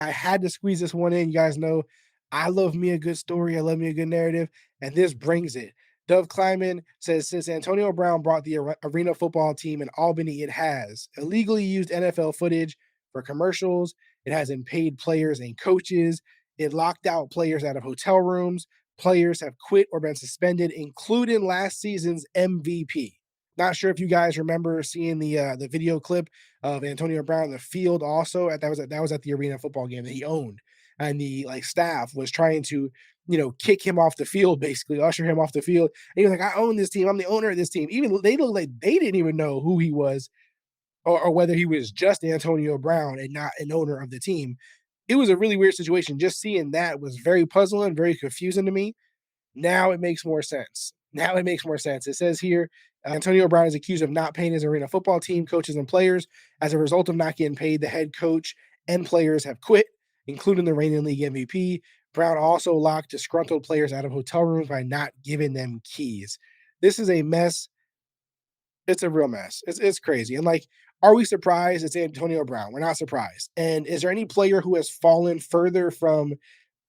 I had to squeeze this one in. You guys know I love me a good story. I love me a good narrative, and this brings it. Dove Kleiman says since Antonio Brown brought the arena football team in Albany, it has illegally used NFL footage for commercials. It hasn't paid players and coaches. It locked out players out of hotel rooms. Players have quit or been suspended, including last season's MVP. Not sure if you guys remember seeing the video clip of Antonio Brown in the field also that was at the arena football game that he owned. And the like staff was trying to, kick him off the field, basically usher him off the field. And he was like, I own this team. I'm the owner of this team. Even they look like they didn't even know who he was or whether he was just Antonio Brown and not an owner of the team. It was a really weird situation. Just seeing that was very puzzling, very confusing to me. Now it makes more sense. Now it makes more sense. It says here Antonio Brown is accused of not paying his arena football team, coaches, and players. As a result of not getting paid, the head coach and players have quit, including the reigning league MVP. Brown also locked disgruntled players out of hotel rooms by not giving them keys. This is a mess. It's a real mess. It's crazy. And like, are we surprised it's Antonio Brown? We're not surprised. And is there any player who has fallen further from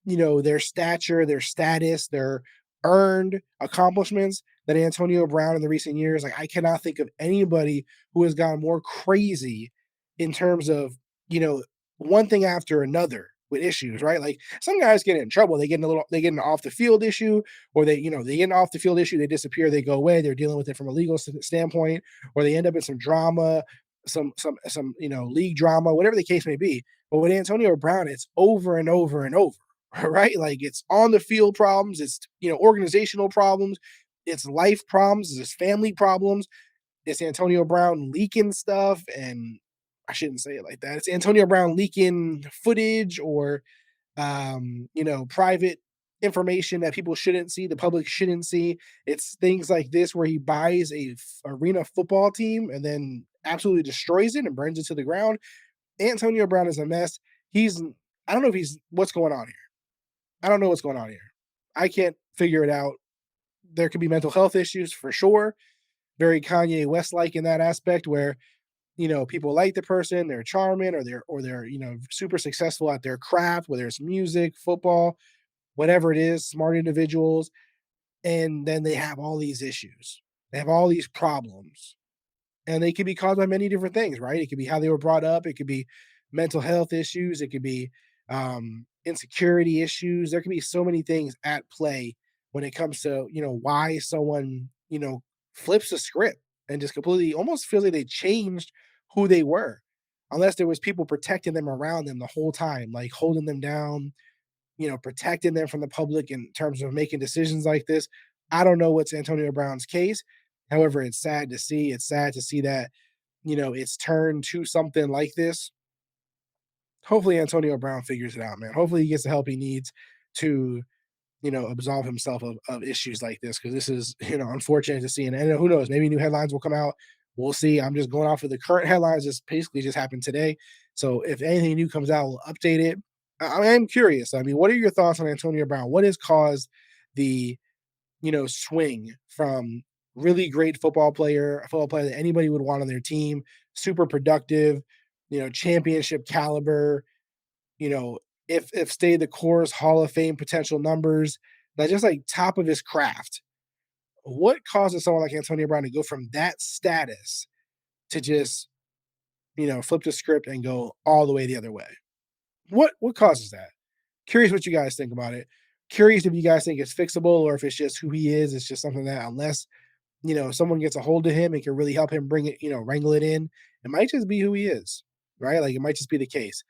their stature, their status, their earned accomplishments than Antonio Brown in the recent years? Like, I cannot think of anybody who has gone more crazy in terms of, you know, one thing after another with issues, right? Like some guys get in trouble, they get an off the field issue, or they get an off the field issue, they disappear, they go away, they're dealing with it from a legal standpoint, or they end up in some drama, some league drama, whatever the case may be. But with Antonio Brown, it's over and over and over. Right? Like it's on the field problems, it's organizational problems, it's life problems, it's family problems, it's Antonio Brown leaking stuff, and I shouldn't say it like that. It's Antonio Brown leaking footage or private information that people shouldn't see, the public shouldn't see. It's things like this where he buys a arena football team and then absolutely destroys it and burns it to the ground. Antonio Brown is a mess. He's I don't know if he's what's going on here. I don't know what's going on here. I can't figure it out. There could be mental health issues for sure. Very Kanye West like in that aspect where people like the person, they're charming, or they're super successful at their craft, whether it's music, football, whatever it is, smart individuals, and then they have all these issues. They have all these problems. And they could be caused by many different things, right? It could be how they were brought up, it could be mental health issues, it could be insecurity issues. There can be so many things at play when it comes to why someone flips the script and just completely almost feels like they changed who they were, unless there was people protecting them around them the whole time, like holding them down, protecting them from the public in terms of making decisions like this. I don't know what's Antonio Brown's case. However, it's sad to see. It's sad to see that, it's turned to something like this. Hopefully Antonio Brown figures it out, man. Hopefully he gets the help he needs to, absolve himself of issues like this. Cause this is, unfortunate to see. And who knows, maybe new headlines will come out. We'll see. I'm just going off of the current headlines. This basically just happened today. So if anything new comes out, we'll update it. I'm curious. I mean, what are your thoughts on Antonio Brown? What has caused the swing from really great a football player that anybody would want on their team, super productive, championship caliber, if stayed the course, Hall of Fame potential numbers, that just like top of his craft. What causes someone like Antonio Brown to go from that status to just, flip the script and go all the way the other way? What causes that? Curious what you guys think about it. Curious if you guys think it's fixable or if it's just who he is. It's just something that unless someone gets a hold of him and can really help him bring it, wrangle it in, it might just be who he is, right? Like it might just be the case.